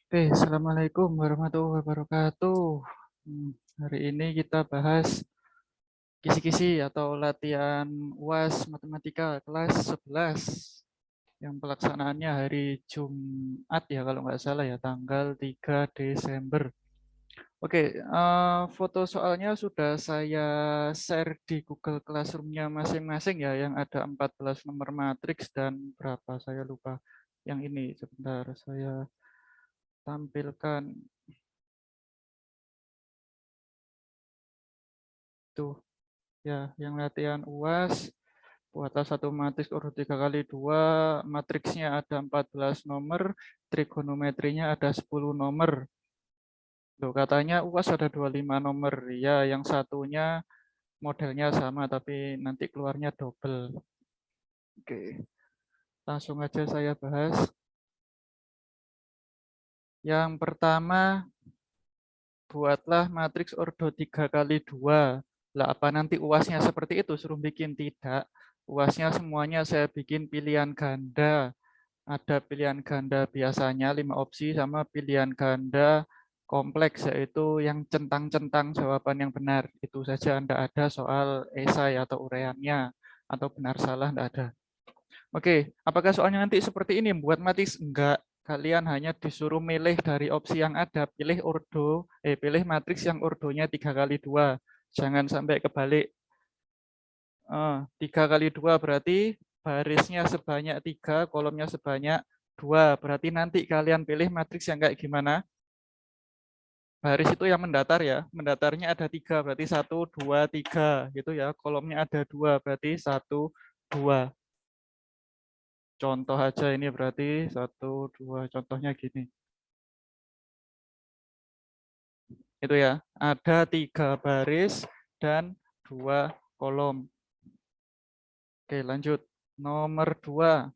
Oke, Assalamualaikum warahmatullahi wabarakatuh. Hari ini kita bahas kisi-kisi atau latihan UAS Matematika kelas 11 yang pelaksanaannya hari Jumat ya kalau nggak salah ya, tanggal 3 Desember. Oke, foto soalnya sudah saya share di Google Classroom-nya masing-masing ya, yang ada 14 nomor matriks dan berapa saya lupa. Yang ini sebentar saya tampilkan. Tuh ya, yang latihan UAS, buatlah satu matriks urut 3 kali 2, matriksnya ada 14 nomor, trigonometrinya ada 10 nomor. Loh, katanya UAS ada 25 nomor. Ya, yang satunya modelnya sama, tapi nanti keluarnya double. Oke, langsung aja saya bahas. Yang pertama, buatlah matriks ordo 3 kali 2. Lah, apa nanti UASnya seperti itu? Suruh bikin tidak. UASnya semuanya saya bikin pilihan ganda. Ada pilihan ganda biasanya 5 opsi sama pilihan ganda kompleks, yaitu yang centang-centang jawaban yang benar. Itu saja, Anda ada soal esai atau uraiannya atau benar salah Anda ada. Oke, apakah soalnya nanti seperti ini buat matis? Enggak. Kalian hanya disuruh milih dari opsi yang ada, pilih matriks yang ordonya 3 kali 2. Jangan sampai kebalik. 3 kali 2 berarti barisnya sebanyak 3, kolomnya sebanyak 2. Berarti nanti kalian pilih matriks yang kayak gimana? Baris itu yang mendatar ya. Mendatarnya ada 3, berarti 1, 2, 3. Gitu ya. Kolomnya ada 2, berarti 1, 2. Contoh aja ini berarti 1, 2. Contohnya gini. Itu ya. Ada 3 baris dan 2 kolom. Oke, lanjut. Nomor 2.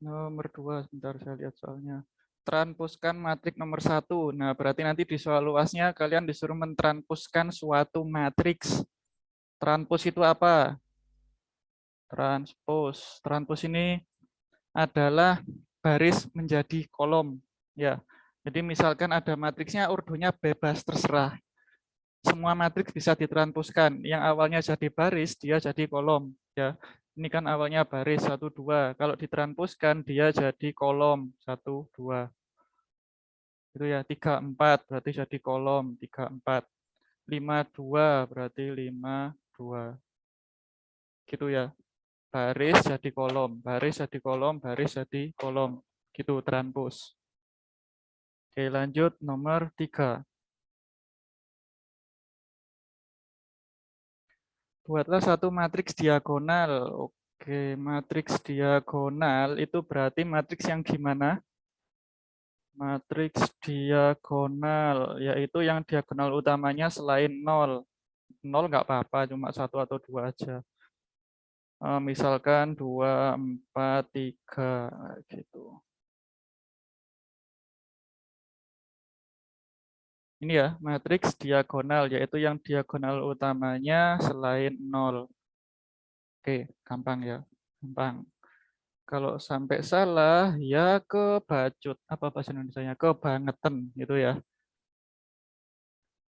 Nomor 2, sebentar saya lihat soalnya. Transpuskan matriks nomor 1. Nah, berarti nanti di soal luasnya kalian disuruh mentranspuskan suatu matriks. Transpos itu apa? Transpos. Transpos ini adalah baris menjadi kolom. Ya. Jadi misalkan ada matriksnya ordonya bebas terserah. Semua matriks bisa ditranspuskan. Yang awalnya jadi baris, dia jadi kolom. Ya. Ini kan awalnya baris 1, 2. Kalau ditranspuskan, dia jadi kolom 1, 2. Itu ya, 3, 4 berarti jadi kolom 3, 4. 5, 2 berarti 5, 2. Gitu ya. Baris jadi kolom, baris jadi kolom, baris jadi kolom. Gitu transpos. Oke, lanjut nomor 3. Buatlah satu matriks diagonal. Oke, matriks diagonal itu berarti matriks yang gimana? Matriks diagonal, yaitu yang diagonal utamanya selain 0. 0 nggak apa-apa, cuma 1 atau 2 aja. Misalkan 2, 4, 3, gitu. Ini ya, matriks diagonal, yaitu yang diagonal utamanya selain 0. Oke, gampang ya. Gampang. Kalau sampai salah, ya kebacut. Apa bahasa Indonesianya? Kebangetan, gitu ya.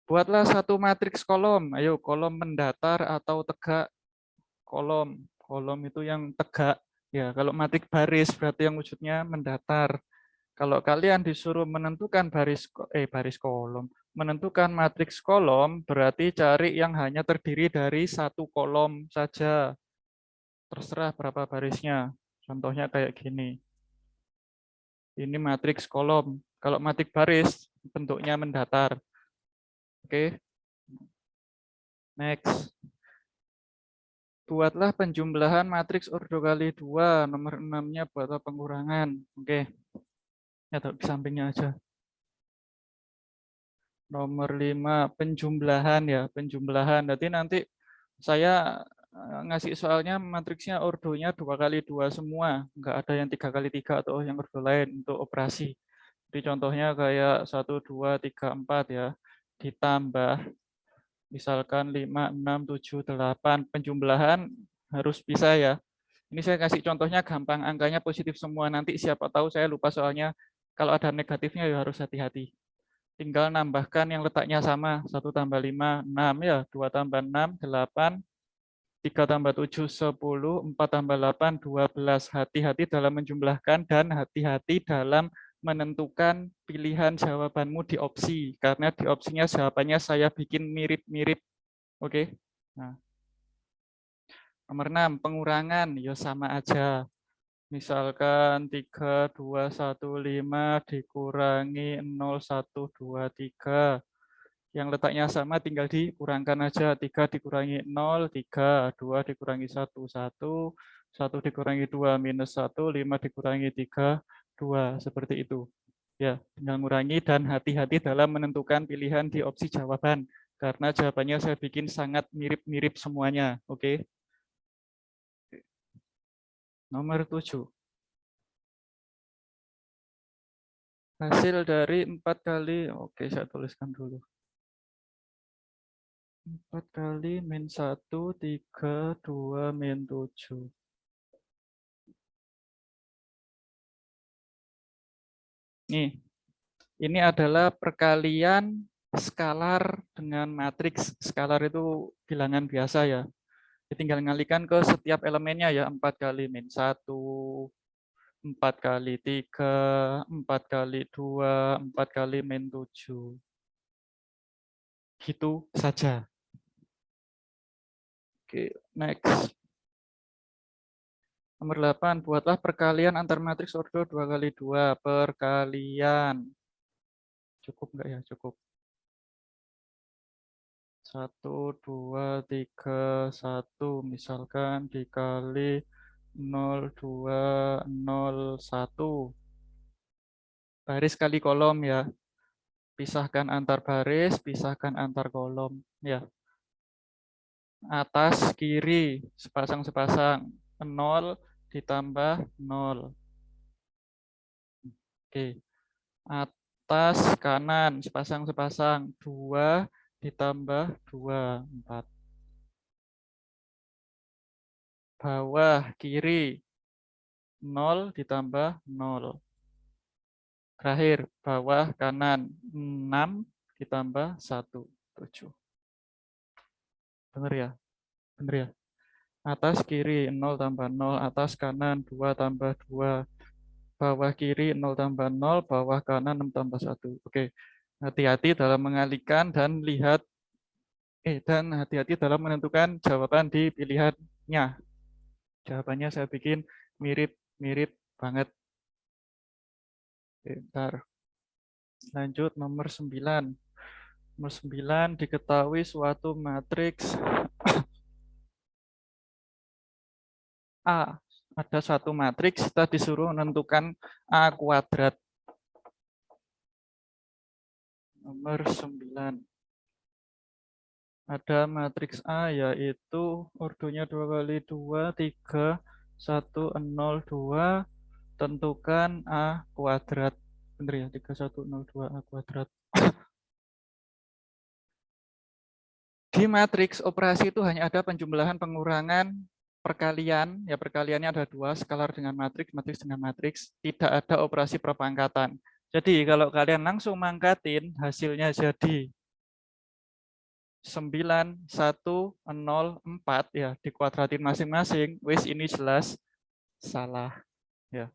Buatlah satu matriks kolom. Ayo, kolom mendatar atau tegak. Kolom. Kolom itu yang tegak. Ya, kalau matriks baris berarti yang wujudnya mendatar. Kalau kalian disuruh menentukan baris kolom, menentukan matriks kolom, berarti cari yang hanya terdiri dari satu kolom saja. Terserah berapa barisnya. Contohnya kayak gini. Ini matriks kolom. Kalau matriks baris, bentuknya mendatar. Oke, next. Buatlah penjumlahan matriks ordo kali 2. Nomor 6-nya buatlah pengurangan. Oke, ya taruh di sampingnya aja. Nomor 5, penjumlahan ya, penjumlahan. Jadi nanti saya ngasih soalnya matriksnya ordonya 2 kali 2 semua. Nggak ada yang 3 kali 3 atau yang ordo lain untuk operasi. Jadi contohnya kayak 1, 2, 3, 4 ya. Ditambah misalkan 5, 6, 7, 8. Penjumlahan harus bisa ya. Ini saya kasih contohnya gampang, angkanya positif semua. Nanti siapa tahu saya lupa soalnya kalau ada negatifnya ya harus hati-hati. Tinggal nambahkan yang letaknya sama, 1 tambah 5, 6 ya, 2 tambah 6, 8, 3 tambah 7, 10, 4 tambah 8, 12. Hati-hati dalam menjumlahkan dan hati-hati dalam menentukan pilihan jawabanmu di opsi. Karena di opsinya jawabannya saya bikin mirip-mirip. Oke. Nah, nomor 6, pengurangan. Ya sama aja. Misalkan 3, 2, 1, 5 dikurangi 0, 1, 2, 3. Yang letaknya sama tinggal dikurangkan aja. 3 dikurangi 0, 3. 2 dikurangi 1, 1. 1 dikurangi 2, minus 1. 5 dikurangi 3, 2. Seperti itu. Ya, tinggal ngurangi dan hati-hati dalam menentukan pilihan di opsi jawaban. Karena jawabannya saya bikin sangat mirip-mirip semuanya. Oke. Nomor 7. Hasil dari 4 kali, oke saya tuliskan dulu. 4 kali min 1, 3, 2, min 7. Nih, ini adalah perkalian skalar dengan matriks. Skalar itu bilangan biasa ya. Tinggal ngalikan ke setiap elemennya ya. 4 kali min 1, 4 kali 3, 4 kali 2, 4 kali min 7. Gitu saja. Oke, next. Nomor 8, buatlah perkalian antar matriks ordo 2 kali 2. Perkalian. Cukup enggak ya? Cukup. 1, 2, 3, 1. Misalkan dikali 0, 2, 0, 1. Baris kali kolom ya. Pisahkan antar baris, pisahkan antar kolom. Ya. Atas, kiri, sepasang-sepasang. 0 ditambah 0. Oke. Atas, kanan, sepasang-sepasang. 2 ditambah 2, 4. Bawah, kiri, 0 ditambah 0. Terakhir, bawah kanan 6 ditambah 1, 7. Benar ya? Benar ya? Atas kiri 0 tambah 0, atas kanan 2 tambah 2, bawah kiri 0 tambah 0, bawah kanan 6 tambah 1. Oke. Hati-hati dalam mengalihkan dan lihat dan hati-hati dalam menentukan jawaban di pilihannya. Jawabannya saya bikin mirip-mirip banget. Bentar. Lanjut nomor 9. Nomor 9, diketahui suatu matriks A. Ada suatu matriks, kita disuruh menentukan A kuadrat. Nomor 9. Ada matriks A, yaitu ordonya 2 kali 2, 3, 1, 0, 2. Tentukan A kuadrat. Benar ya? 3, 1, 0, 2, A kuadrat. Di matriks operasi itu hanya ada penjumlahan, pengurangan, perkalian. Ya, perkaliannya ada 2, skalar dengan matriks, matriks dengan matriks. Tidak ada operasi perpangkatan. Jadi kalau kalian langsung mangkatin, hasilnya jadi 9, 1, 0, 4 ya, dikuadratin masing-masing. Wis ini jelas salah ya.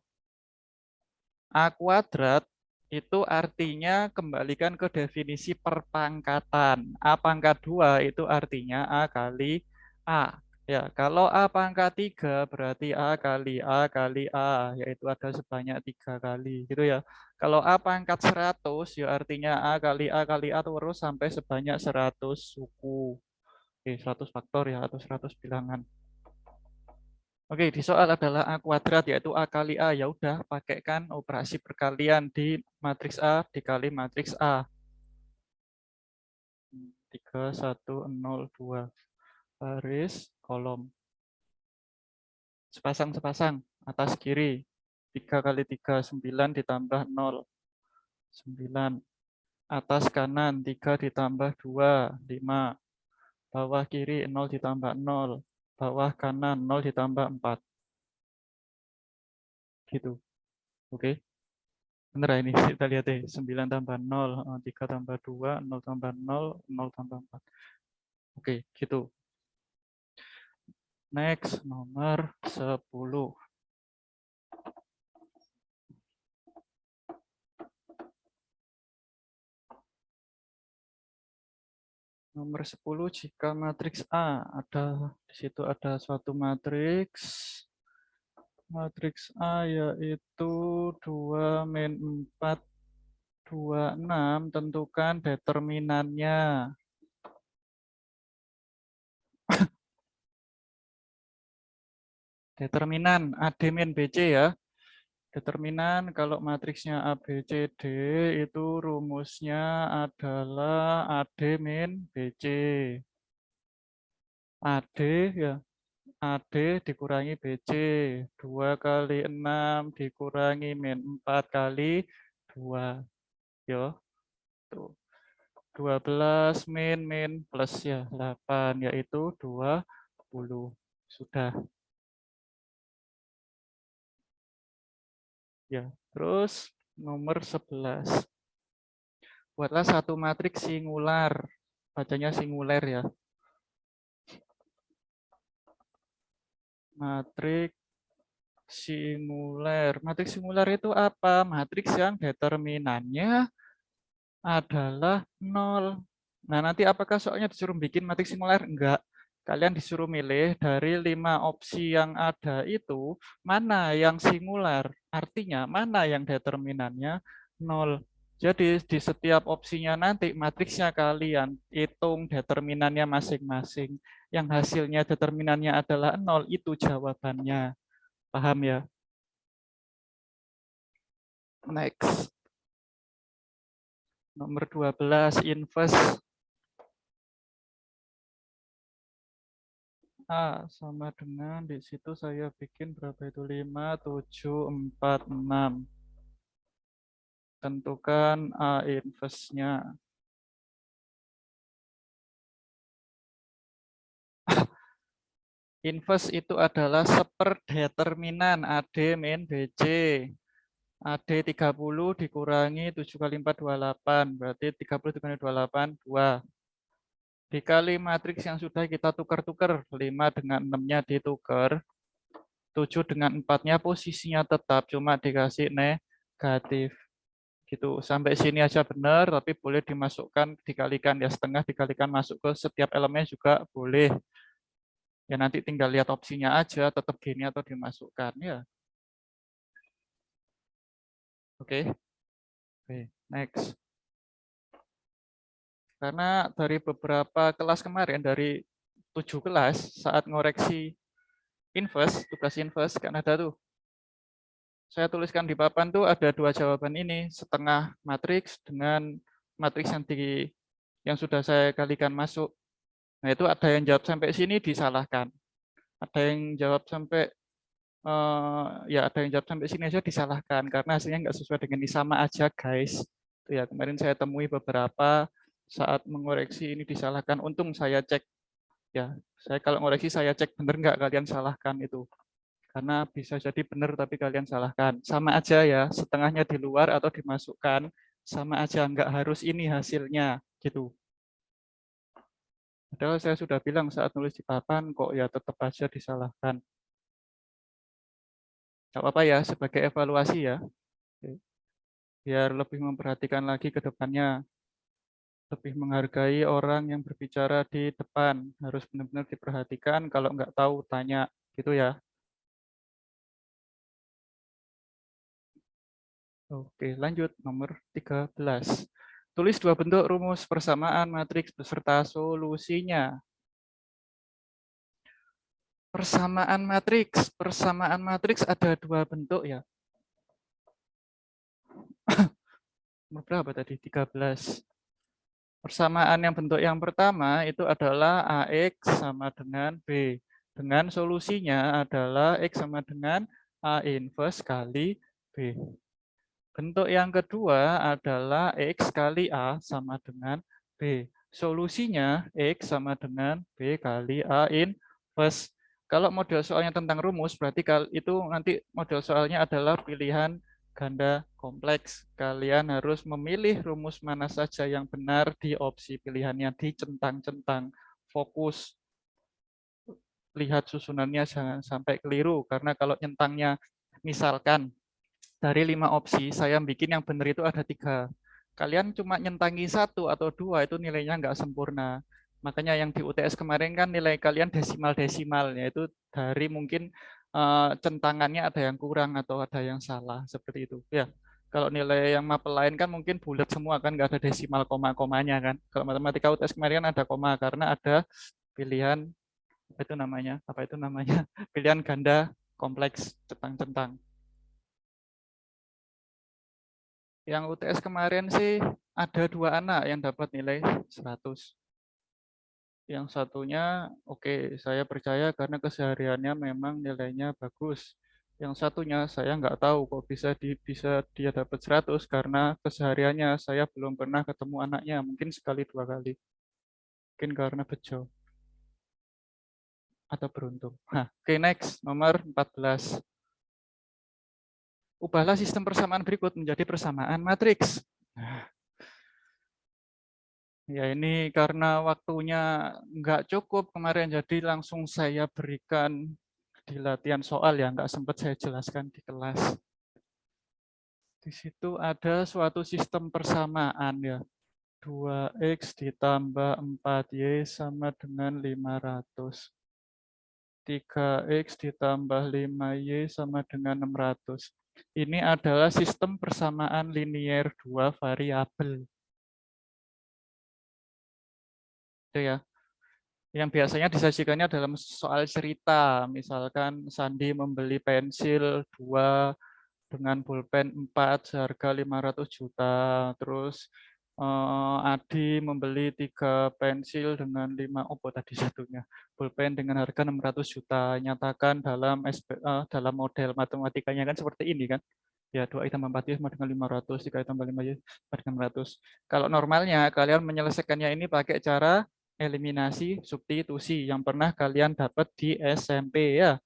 A kuadrat itu artinya kembalikan ke definisi perpangkatan. A pangkat 2 itu artinya A kali A. Ya, kalau A pangkat 3 berarti A kali A kali A, yaitu ada sebanyak 3 kali gitu ya. Kalau A pangkat 100 ya artinya A kali A kali A terus sampai sebanyak 100 suku. Oke, 100 faktor ya atau 100 bilangan. Oke, di soal adalah A kuadrat, yaitu A kali A. Ya udah, pakaikan operasi perkalian di matriks A dikali matriks A. 3, 1, 0, 2. Baris, kolom. Sepasang-sepasang, atas kiri. 3 kali 3, 9 ditambah 0. 9. Atas kanan, 3 ditambah 2, 5. Bawah kiri, 0 ditambah 0. Bawah kanan, 0 ditambah 4. gitu. Oke. Bener ya ini, kita lihat deh. 9 tambah 0, 3 tambah 2, 0 tambah 0, 0 tambah 4. Oke, gitu. Next, nomor 10. Nomor 10, jika matriks A, di situ ada suatu matriks. Matriks A yaitu 2 min 4, 2, 6, tentukan determinannya. Determinan AD min BC ya. Determinan kalau matriksnya A, B, C, D itu rumusnya adalah AD min BC. AD ya, AD dikurangi BC. 2 kali 6 dikurangi min 4 kali 2. Yo, tuh. 12 min plus ya 8 yaitu 20. Sudah. Ya, terus nomor 11. Buatlah satu matriks singular. Bacanya singular ya. Matriks singular. Matriks singular itu apa? Matriks yang determinannya adalah 0. Nah, nanti apakah soalnya disuruh bikin matriks singular? Enggak. Kalian disuruh milih dari 5 opsi yang ada itu, mana yang singular? Artinya, mana yang determinannya 0. Jadi, di setiap opsinya nanti, matriksnya kalian hitung determinannya masing-masing. Yang hasilnya determinannya adalah 0, itu jawabannya. Paham ya? Next. Nomor 12, inverse. A sama dengan di situ saya bikin berapa itu 5, 7, 4, 6. Tentukan A inverse-nya. Inverse itu adalah seperdeterminan AD min BC. AD 30 dikurangi 7 kali 4, 28. Berarti 30 dikurangi 28, 2. Dikali matriks yang sudah kita tukar-tukar. 5 dengan 6-nya ditukar. 7 dengan 4-nya posisinya tetap, cuma dikasih negatif. Gitu. Sampai sini aja benar, tapi boleh dimasukkan, dikalikan ya setengah, dikalikan masuk ke setiap elemen juga boleh. Ya nanti tinggal lihat opsinya aja, tetap gini atau dimasukkan ya. Oke. Oke, next. Karena dari beberapa kelas kemarin, dari 7 kelas, saat ngoreksi inverse, tugas inverse, kan ada tuh. Saya tuliskan di papan tuh ada 2 jawaban ini, setengah matriks dengan matriks yang sudah saya kalikan masuk. Nah itu ada yang jawab sampai sini disalahkan. Ada yang jawab sampai ada yang jawab sampai sini aja disalahkan karena hasilnya nggak sesuai dengan ini, sama aja guys. Itu ya kemarin saya temui beberapa saat mengoreksi ini disalahkan. Untung saya cek ya. Saya kalau ngoreksi saya cek bener nggak kalian salahkan itu. Karena bisa jadi benar tapi kalian salahkan. Sama aja ya, setengahnya di luar atau dimasukkan, sama aja, nggak harus ini hasilnya gitu. Padahal saya sudah bilang saat nulis di papan kok ya tetap aja disalahkan. Gak apa-apa ya, sebagai evaluasi ya. Biar lebih memperhatikan lagi ke depannya. Lebih menghargai orang yang berbicara di depan. Harus benar-benar diperhatikan, kalau nggak tahu tanya. Gitu ya. Oke, lanjut nomor 13. Tulis 2 bentuk rumus persamaan matriks beserta solusinya. Persamaan matriks ada 2 bentuk ya. Nomor berapa tadi? 13. Persamaan yang bentuk yang pertama itu adalah AX sama dengan B. Dengan solusinya adalah X sama dengan A inverse kali B. Bentuk yang kedua adalah X kali A sama dengan B. Solusinya X sama dengan B kali A inverse. Kalau model soalnya tentang rumus, berarti itu nanti model soalnya adalah pilihan ganda kompleks. Kalian harus memilih rumus mana saja yang benar di opsi pilihannya, dicentang-centang. Fokus, lihat susunannya jangan sampai keliru. Karena kalau nyentangnya, misalkan dari 5 opsi, saya bikin yang benar itu ada 3. Kalian cuma nyentangi 1 atau 2, itu nilainya nggak sempurna. Makanya yang di UTS kemarin kan nilai kalian desimal-desimal, yaitu dari mungkin centangannya ada yang kurang atau ada yang salah, seperti itu. Ya, kalau nilai yang mapel lain kan mungkin bulat semua kan, nggak ada desimal koma-komanya kan. Kalau matematika UTS kemarin ada koma karena ada pilihan apa itu namanya pilihan ganda kompleks centang-centang. Yang UTS kemarin sih ada 2 anak yang dapat nilai 100. Yang satunya oke, saya percaya karena kesehariannya memang nilainya bagus. Yang satunya saya nggak tahu kok bisa dia dapat 100 karena kesehariannya saya belum pernah ketemu anaknya, mungkin sekali 2 kali. Mungkin karena bejo atau beruntung. Nah, oke, next nomor 14. Ubahlah sistem persamaan berikut menjadi persamaan matriks. Nah, ya ini karena waktunya nggak cukup kemarin, jadi langsung saya berikan di latihan soal ya, nggak sempat saya jelaskan di kelas. Di situ ada suatu sistem persamaan ya. 2x ditambah 4y sama dengan 500. 3x ditambah 5y sama dengan 600. Ini adalah sistem persamaan linier 2 variabel. Itu ya. Yang biasanya disajikannya dalam soal cerita. Misalkan Sandi membeli pensil 2 dengan pulpen 4 seharga 500 juta. Terus Adi membeli 3 pensil dengan 5, tadi satunya. Pulpen dengan harga 600 juta. Nyatakan dalam model matematikanya kan seperti ini kan. Ya, 2 tambah 4 sama dengan 500, 3 tambah 5 sama dengan 600. Kalau normalnya kalian menyelesaikannya ini pakai cara eliminasi substitusi yang pernah kalian dapat di SMP ya.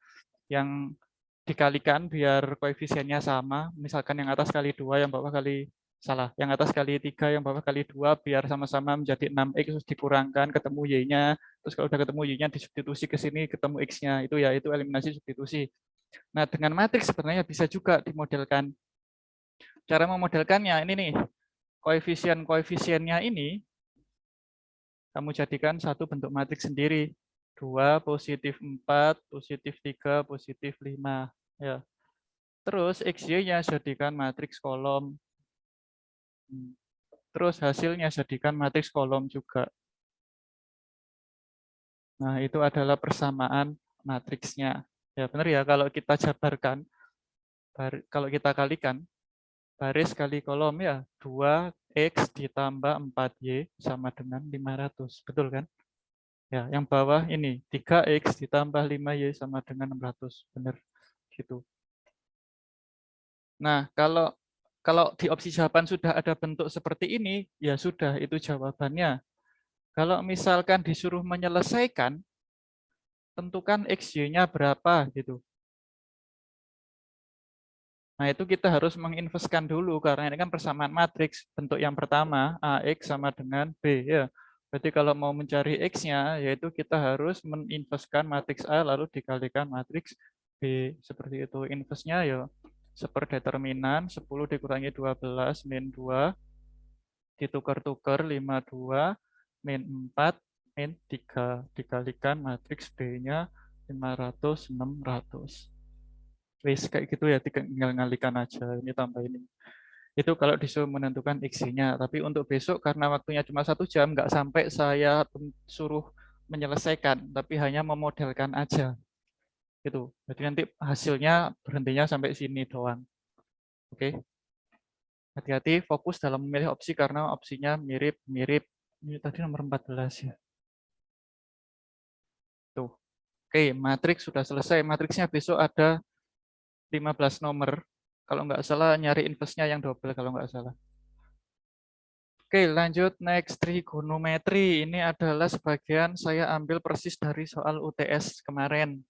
Yang dikalikan biar koefisiennya sama. Misalkan yang atas kali 2, yang bawah kali yang atas kali 3, yang bawah kali 2 biar sama-sama menjadi 6x terus dikurangkan ketemu y-nya. Terus kalau udah ketemu y-nya disubstitusi ke sini ketemu x-nya. Itu ya itu eliminasi substitusi. Nah, dengan matriks sebenarnya bisa juga dimodelkan. Cara memodelkannya ini nih. Koefisien-koefisiennya ini kamu jadikan satu bentuk matriks sendiri. 2, positif 4, positif 3, positif 5. Ya. Terus XY-nya jadikan matriks kolom. Terus hasilnya jadikan matriks kolom juga. Nah, itu adalah persamaan matriksnya. Ya benar ya, kalau kita jabarkan, kalau kita kalikan, baris kali kolom ya, 2x ditambah 4y sama dengan 500. Betul kan? Ya, yang bawah ini 3x ditambah 5y sama dengan 600. Benar gitu. Nah, kalau di opsi jawaban sudah ada bentuk seperti ini, ya sudah itu jawabannya. Kalau misalkan disuruh menyelesaikan, tentukan XY-nya berapa gitu. Nah, itu kita harus menginvestkan dulu karena ini kan persamaan matriks. Bentuk yang pertama, AX sama dengan B ya. Berarti kalau mau mencari X-nya, yaitu kita harus meninvestkan matriks A lalu dikalikan matriks B. Seperti itu. Investnya ya seperdeterminan 10 dikurangi 12 min 2 ditukar-tukar 52 min 4 min 3 dikalikan matriks B-nya 500 600. Wis kayak gitu ya, tinggal ngalikan aja ini tambah ini. Itu kalau disuruh menentukan X-nya. Tapi untuk besok karena waktunya cuma 1 jam, nggak sampai saya suruh menyelesaikan, tapi hanya memodelkan aja. Gitu. Jadi nanti hasilnya berhentinya sampai sini doang. Oke. Hati-hati fokus dalam memilih opsi karena opsinya mirip-mirip. Ini tadi nomor 14 ya. Tuh. Oke, matriks sudah selesai. Matriksnya besok ada 15 nomor. Kalau nggak salah nyari inverse-nya yang double kalau nggak salah. Oke, lanjut next trigonometri. Ini adalah sebagian saya ambil persis dari soal UTS kemarin.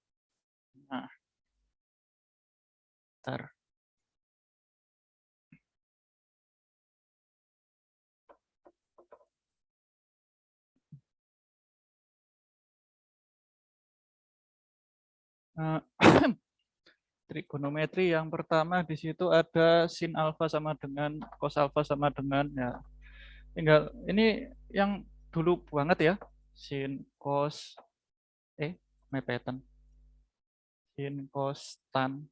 Bentar. Trigonometri yang pertama di situ ada sin alfa sama dengan cos alfa sama dengan, ya. Tinggal ini yang dulu banget ya. Sin cos mepetan. Sin cos tan.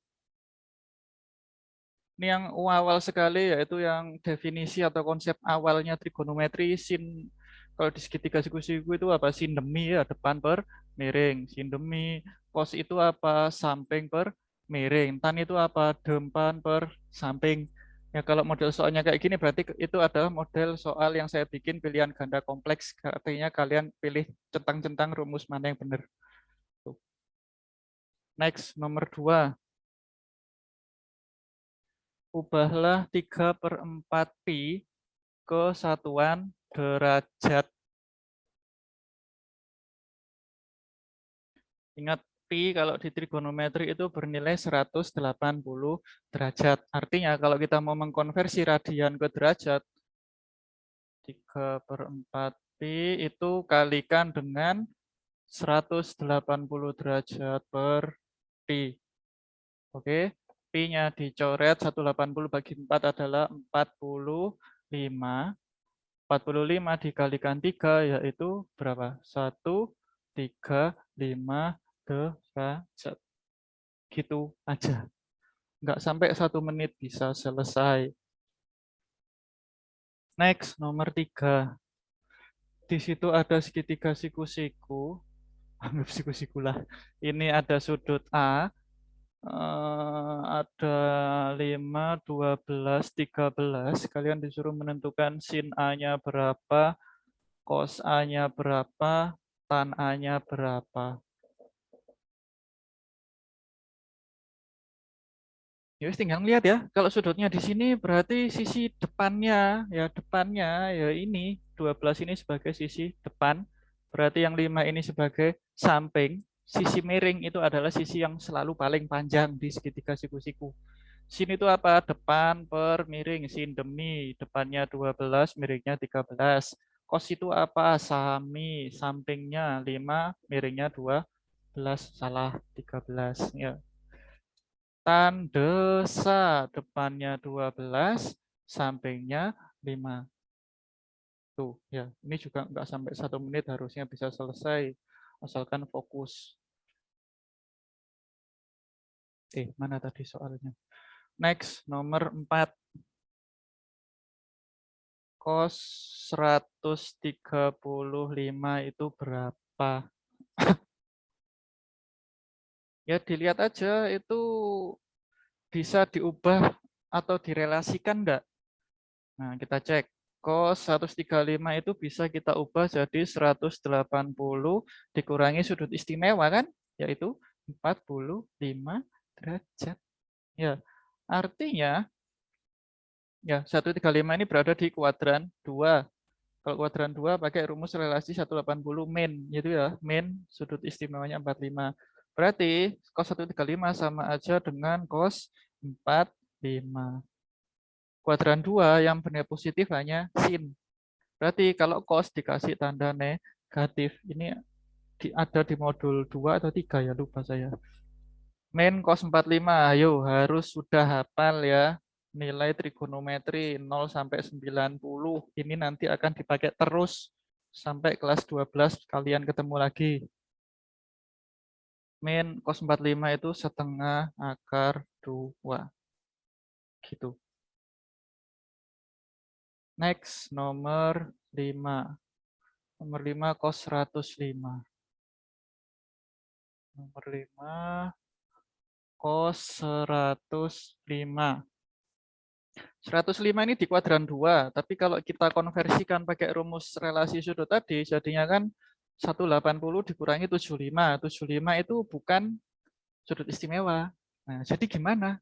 Ini yang awal sekali, yaitu yang definisi atau konsep awalnya trigonometri. Sin, kalau di segitiga siku-siku itu apa? Sin demi, ya, depan per miring. Sin demi. Cos itu apa? Samping per miring. Tan itu apa? Depan per samping. Ya, kalau model soalnya kayak gini berarti itu adalah model soal yang saya bikin pilihan ganda kompleks. Artinya kalian pilih centang-centang rumus mana yang benar. Next, nomor 2. Ubahlah 3/4 pi ke satuan derajat. Ingat, pi kalau di trigonometri itu bernilai 180 derajat. Artinya kalau kita mau mengkonversi radian ke derajat, 3/4 pi itu kalikan dengan 180 derajat per pi. Oke, pi-nya dicoret, 180 bagi 4 adalah 45. 45 dikalikan 3 yaitu berapa? 135 derajat. Gitu aja. Nggak sampai 1 menit bisa selesai. Next, nomor 3. Di situ ada segitiga siku-siku. Anggap siku-siku lah. Ini ada sudut A. Ada 5, 12, 13. Kalian disuruh menentukan sin A-nya berapa, cos A-nya berapa, tan A-nya berapa. Ya tinggal lihat ya. Kalau sudutnya di sini berarti sisi depannya, ya ini 12 ini sebagai sisi depan. Berarti yang 5 ini sebagai samping. Sisi miring itu adalah sisi yang selalu paling panjang di segitiga siku-siku. Sin itu apa? Depan per miring, sin demi. Depannya 12, miringnya 13. Cos itu apa? Sami, sampingnya 5, miringnya 12. Salah, 13. Ya. Tan desa, depannya 12, sampingnya 5. Tuh, ya. Ini juga nggak sampai 1 menit harusnya bisa selesai. Asalkan fokus. Mana tadi soalnya? Next, nomor 4. Cos 135 itu berapa? Ya dilihat aja itu bisa diubah atau direlasikan enggak? Nah, kita cek. Cos 135 itu bisa kita ubah jadi 180 dikurangi sudut istimewa kan? Yaitu 45 derajat. Ya, artinya ya 135 ini berada di kuadran 2. Kalau kuadran 2 pakai rumus relasi 180 min gitu ya. Min sudut istimewanya 45. Berarti cos 135 sama aja dengan cos 45. Kuadran 2 yang benar positif hanya sin. Berarti kalau cos dikasih tanda negatif. Ini ada di modul 2 atau 3 ya, lupa saya. Min cos 45, ayo harus sudah hafal ya. Nilai trigonometri 0 sampai 90. Ini nanti akan dipakai terus sampai kelas 12 kalian ketemu lagi. Min cos 45 itu setengah akar 2. Gitu. Next, nomor 5. Nomor 5 cos 105. Nomor 5 cos 105. 105 ini di kuadran 2, tapi kalau kita konversikan pakai rumus relasi sudut tadi, jadinya kan 180 dikurangi 75. 75 itu bukan sudut istimewa. Nah, jadi gimana?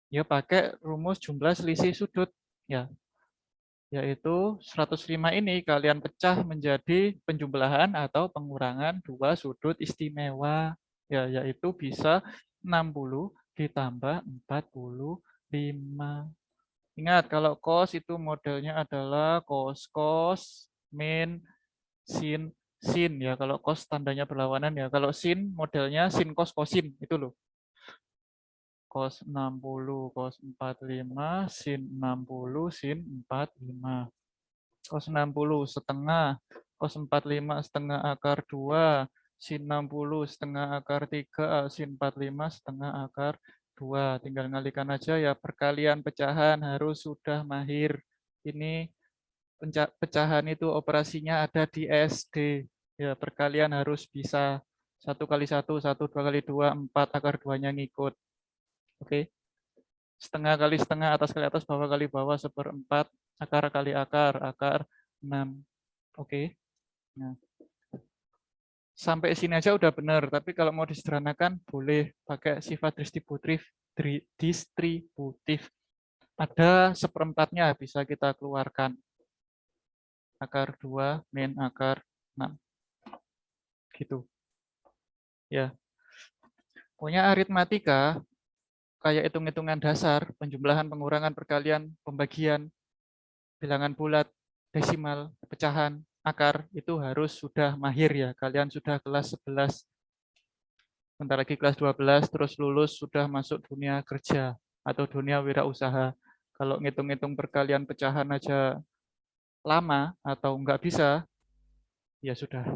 Ya pakai rumus jumlah selisih sudut. Ya, yaitu 105 ini kalian pecah menjadi penjumlahan atau pengurangan dua sudut istimewa. Ya, yaitu bisa 60 ditambah 45. Ingat, kalau cos itu modelnya adalah cos, min, sin, sin ya. Kalau cos tandanya berlawanan ya. Kalau sin modelnya sin cos kosin itu loh. Cos 60, cos 45, sin 60, sin 45. Cos 60 setengah, cos 45 setengah akar 2, sin 60 setengah akar 3, sin 45 setengah akar 2. Tinggal ngalikan aja ya, perkalian pecahan harus sudah mahir. Ini pecahan itu operasinya ada di SD. Ya, perkalian harus bisa 1 kali 1, 1, 2 kali 2, 4, akar 2-nya ngikut. Oke. Setengah kali setengah, atas kali atas, bawah kali bawah, 1/4, akar kali akar, akar 6. Oke. Nah, sampai sini aja udah benar, tapi kalau mau disederhanakan boleh pakai sifat distributif. Ada 1/4-nya bisa kita keluarkan. Akar 2 min akar 6. Gitu. Ya. Punya aritmatika kayak hitung-hitungan dasar, penjumlahan, pengurangan, perkalian, pembagian, bilangan bulat, desimal, pecahan, akar, itu harus sudah mahir ya. Kalian sudah kelas 11, bentar lagi kelas 12, terus lulus sudah masuk dunia kerja atau dunia wirausaha. Kalau ngitung-ngitung perkalian pecahan aja lama atau nggak bisa, ya sudah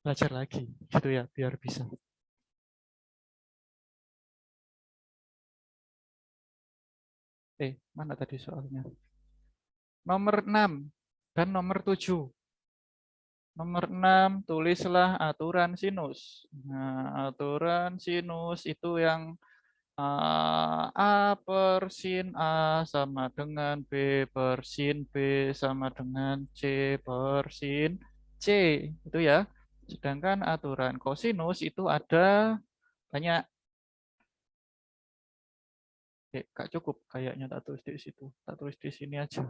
belajar lagi gitu ya, biar bisa. Mana tadi soalnya? Nomor 6 dan nomor 7. Nomor 6, tulislah aturan sinus. Nah, aturan sinus itu yang A per sin A sama dengan B per sin B sama dengan C per sin C. Itu ya. Sedangkan aturan kosinus itu ada banyak. Gak cukup kayaknya tak tulis di situ. Tak tulis di sini aja.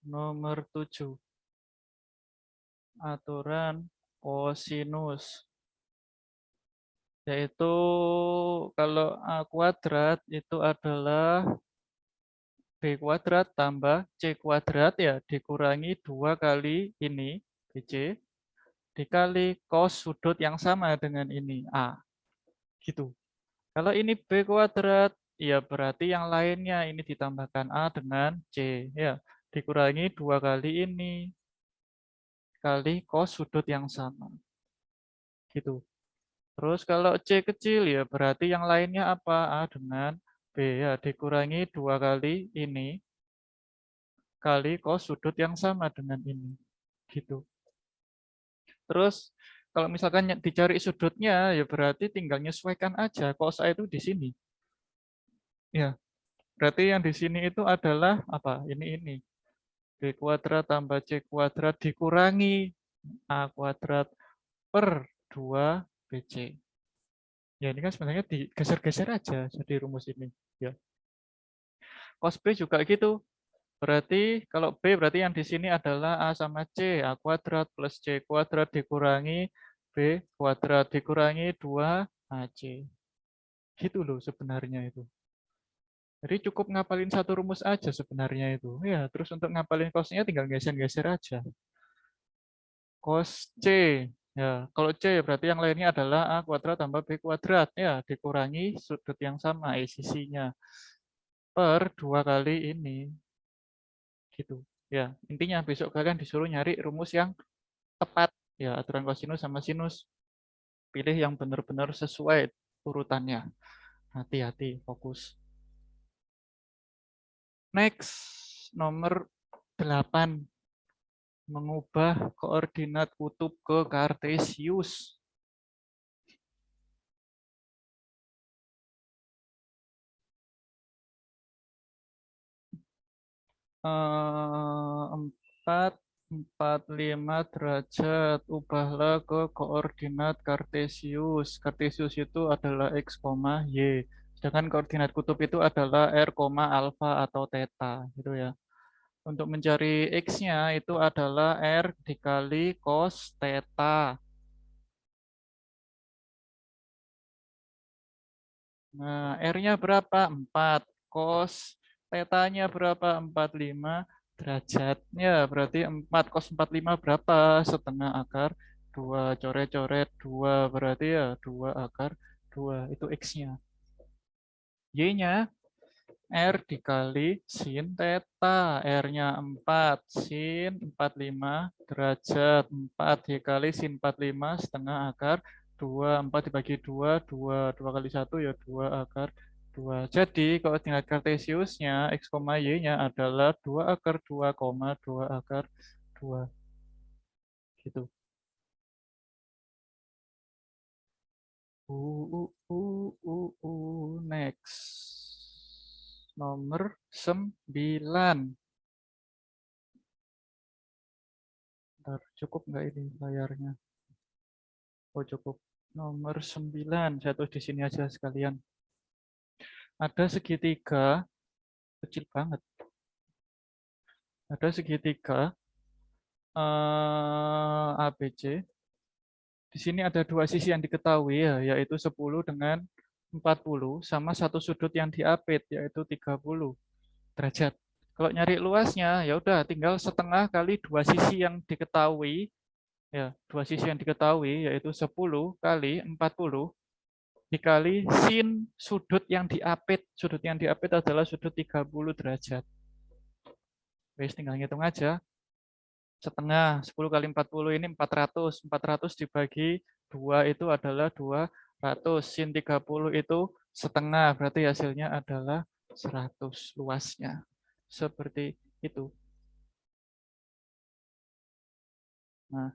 Nomor 7. Aturan kosinus. Yaitu kalau A kuadrat itu adalah B kuadrat tambah C kuadrat ya dikurangi 2 kali ini BC dikali cos sudut yang sama dengan ini A. Gitu. Kalau ini B kuadrat ya berarti yang lainnya ini ditambahkan A dengan C ya dikurangi 2 kali ini kali cos sudut yang sama. Gitu. Terus kalau C kecil ya berarti yang lainnya apa? A dengan B ya dikurangi 2 kali ini kali cos sudut yang sama dengan ini. Gitu. Terus kalau misalkan dicari sudutnya ya berarti tinggal menyesuaikan aja cos A itu di sini. Ya, berarti yang di sini itu adalah apa? Ini. B kuadrat tambah C kuadrat dikurangi A kuadrat per 2 BC. Ya ini kan sebenarnya digeser-geser aja jadi rumus ini. Ya. Cos B juga gitu. Berarti kalau B berarti yang di sini adalah A sama C. A kuadrat plus C kuadrat dikurangi B kuadrat dikurangi 2AC. Gitu loh sebenarnya itu. Jadi cukup ngapalin satu rumus aja sebenarnya itu. Ya, terus untuk ngapalin cosnya tinggal geser-geser aja. Cos C. Ya, kalau C berarti yang lainnya adalah A kuadrat tambah B kuadrat. Ya, dikurangi sudut yang sama, sisinya. Per 2 kali ini. Gitu. Ya, intinya besok kalian disuruh nyari rumus yang tepat. Ya, aturan kosinus sama sinus. Pilih yang benar-benar sesuai urutannya. Hati-hati, fokus. Next, nomor 8. Mengubah koordinat kutub ke kartesius. Empat 45 derajat, ubahlah ke koordinat kartesius. Kartesius itu adalah x, y. Sedangkan koordinat kutub itu adalah R, alfa atau theta gitu ya. Untuk mencari X-nya itu adalah R dikali cos theta. Nah, R-nya berapa? 4. Cos theta-nya berapa? 45 derajatnya. Berarti 4 cos 45 berapa? Setengah akar 2. Coret-coret 2. Berarti ya 2 akar 2. Itu X-nya. Y-nya R dikali sin theta. R-nya 4. Sin 45 derajat. 4 dikali sin 45 setengah akar 2. 4 dibagi 2. 2. 2 kali 1 ya 2 akar 2. Jadi koordinat kartesiusnya X, Y-nya adalah 2 akar 2, 2 akar 2. Gitu. Next. Nomor 9. Bentar, cukup nggak ini layarnya? Oh, cukup. Nomor 9. Saya tulis di sini aja sekalian. Ada segitiga, kecil banget. Ada segitiga ABC. Di sini ada dua sisi yang diketahui ya, yaitu 10 dengan 40 sama satu sudut yang diapit yaitu 30 derajat. Kalau nyari luasnya ya udah tinggal setengah kali dua sisi yang diketahui ya, dua sisi yang diketahui yaitu 10 kali 40 dikali sin sudut yang diapit. Sudut yang diapit adalah sudut 30 derajat. Wes tinggal ngitung aja. Setengah 10 kali 40 ini 400. 400 dibagi 2 itu adalah 200. Sin 30 itu setengah. Berarti hasilnya adalah 100 luasnya. Seperti itu. Nah,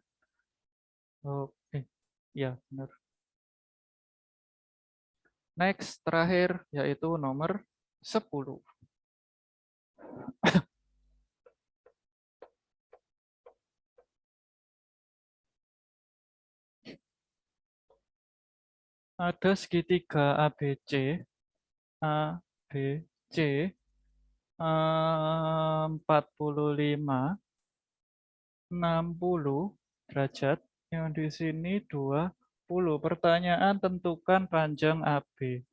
oke. Ya, benar. Next, terakhir, yaitu nomor 10. Ada segitiga ABC, ABC 45, 60 derajat, yang di sini 20. Pertanyaan, tentukan panjang AB.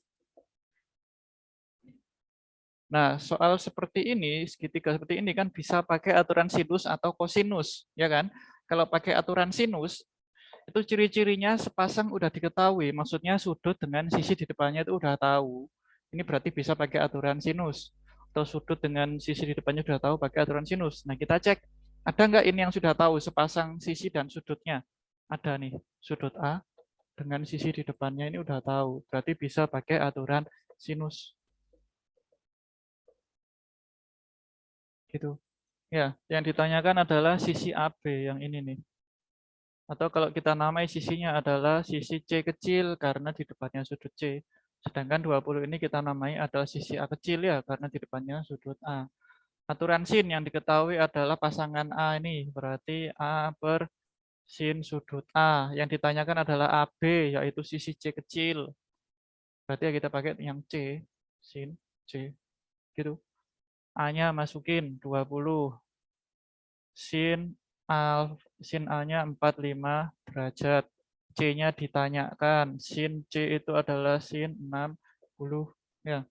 Nah, soal seperti ini, segitiga seperti ini kan bisa pakai aturan sinus atau kosinus, ya kan? Kalau pakai aturan sinus, itu ciri-cirinya sepasang udah diketahui, maksudnya sudut dengan sisi di depannya itu udah tahu. Ini berarti bisa pakai aturan sinus. Atau sudut dengan sisi di depannya udah tahu pakai aturan sinus. Nah, kita cek, ada nggak ini yang sudah tahu sepasang sisi dan sudutnya? Ada nih, sudut A dengan sisi di depannya ini udah tahu. Berarti bisa pakai aturan sinus. Gitu. Ya, yang ditanyakan adalah sisi AB yang ini nih. Atau kalau kita namai sisinya adalah sisi C kecil karena di depannya sudut C. Sedangkan 20 ini kita namai adalah sisi A kecil ya karena di depannya sudut A. Aturan sin yang diketahui adalah pasangan A ini. Berarti A per sin sudut A. Yang ditanyakan adalah AB yaitu sisi C kecil. Berarti ya kita pakai yang C. Sin C. Gitu. A-nya masukin 20. Sin sin A-nya 45 derajat. C-nya ditanyakan. Sin C itu adalah sin 60. Ya.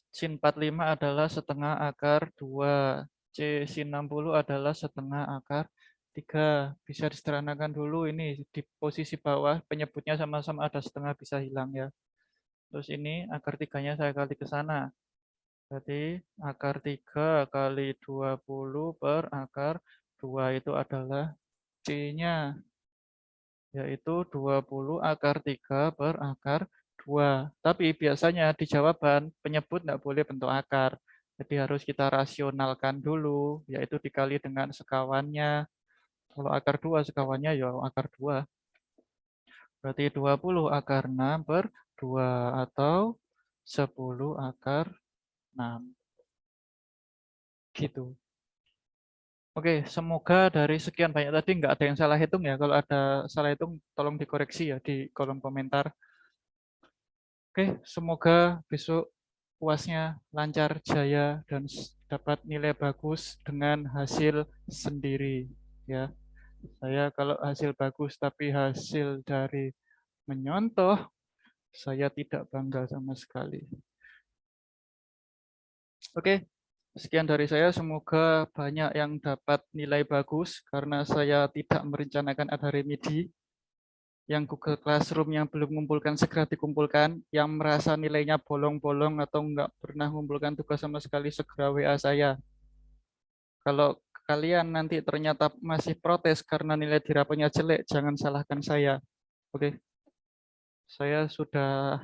Sin 45 adalah setengah akar 2. C sin 60 adalah setengah akar 3. Bisa disederhanakan dulu ini di posisi bawah penyebutnya sama-sama ada setengah bisa hilang ya. Terus ini akar 3-nya saya kali ke sana. Berarti akar 3 kali 20 per akar 2 itu adalah C-nya, yaitu 20 akar 3 per akar 2. Tapi biasanya di jawaban penyebut tidak boleh bentuk akar. Jadi harus kita rasionalkan dulu, yaitu dikali dengan sekawannya. Kalau akar 2 sekawannya ya akar 2. Berarti 20 akar 6 per 2 atau 10 akar 6. Gitu. Oke, semoga dari sekian banyak tadi nggak ada yang salah hitung ya. Kalau ada salah hitung, tolong dikoreksi ya di kolom komentar. Oke, semoga besok UASnya lancar, jaya, dan dapat nilai bagus dengan hasil sendiri. Ya, saya kalau hasil bagus tapi hasil dari menyontoh, saya tidak bangga sama sekali. Oke, sekian dari saya. Semoga banyak yang dapat nilai bagus karena saya tidak merencanakan ada remedi. Yang Google Classroom yang belum mengumpulkan segera dikumpulkan, yang merasa nilainya bolong-bolong atau nggak pernah mengumpulkan tugas sama sekali segera WA saya. Kalau kalian nanti ternyata masih protes karena nilai di rapotnya jelek, jangan salahkan saya. Oke, saya sudah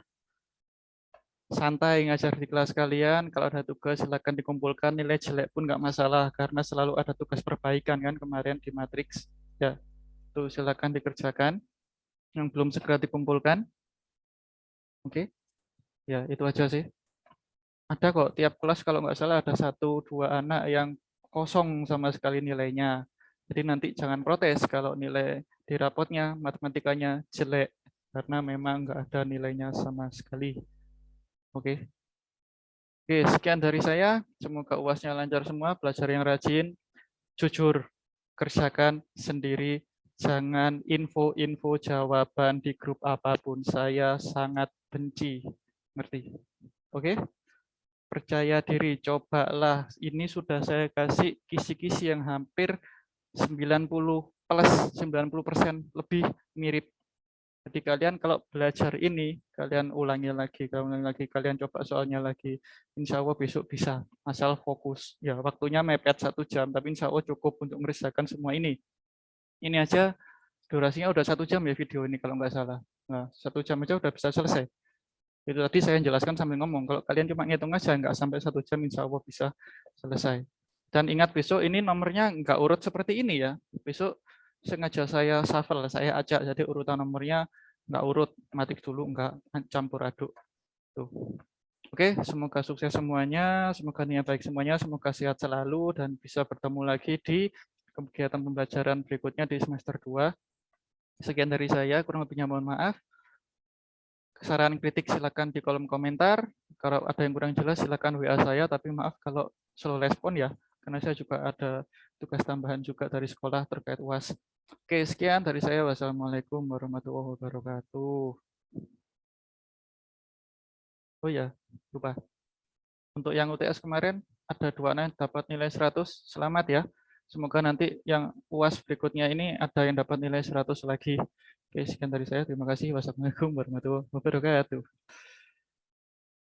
santai ngajar di kelas kalian. Kalau ada tugas silakan dikumpulkan, nilai jelek pun nggak masalah karena selalu ada tugas perbaikan kan kemarin di matriks. Ya, itu silakan dikerjakan. Yang belum segera dikumpulkan. Oke, ya itu aja sih. Ada kok tiap kelas kalau nggak salah ada 1-2 anak yang kosong sama sekali nilainya. Jadi nanti jangan protes kalau nilai di rapotnya matematikanya jelek karena memang nggak ada nilainya sama sekali. Oke. Oke, sekian dari saya. Semoga UASnya lancar semua, belajar yang rajin, jujur, kerjakan sendiri, jangan info-info jawaban di grup apapun. Saya sangat benci. Ngerti? Oke? Percaya diri, cobalah. Ini sudah saya kasih kisi-kisi yang hampir 90 plus 90% lebih mirip. Jadi kalian kalau belajar ini, kalian ulangi lagi, kalian coba soalnya lagi. Insya Allah besok bisa, asal fokus. Ya waktunya mepet 1 jam, tapi insya Allah cukup untuk mengerjakan semua ini. Ini aja durasinya udah 1 jam ya video ini kalau nggak salah. Nah 1 jam aja udah bisa selesai. Itu tadi saya jelaskan sambil ngomong. Kalau kalian cuma ngitung aja, nggak sampai 1 jam, insya Allah bisa selesai. Dan ingat besok ini nomornya nggak urut seperti ini ya. Besok sengaja saya shuffle, saya acak. Jadi urutan nomornya nggak urut, matik dulu, nggak campur aduk. Tuh. Oke, semoga sukses semuanya, semoga niat baik semuanya, semoga sehat selalu, dan bisa bertemu lagi di kegiatan pembelajaran berikutnya di semester 2. Sekian dari saya, kurang lebihnya mohon maaf. Saran kritik silakan di kolom komentar. Kalau ada yang kurang jelas silakan WA saya, tapi maaf kalau slow respon ya, karena saya juga ada tugas tambahan juga dari sekolah terkait UAS. Oke, sekian dari saya. Wassalamualaikum warahmatullahi wabarakatuh. Oh ya, lupa. Untuk yang UTS kemarin ada 2 anak yang dapat nilai 100. Selamat ya. Semoga nanti yang UAS berikutnya ini ada yang dapat nilai 100 lagi. Oke, sekian dari saya. Terima kasih. Wassalamualaikum warahmatullahi wabarakatuh.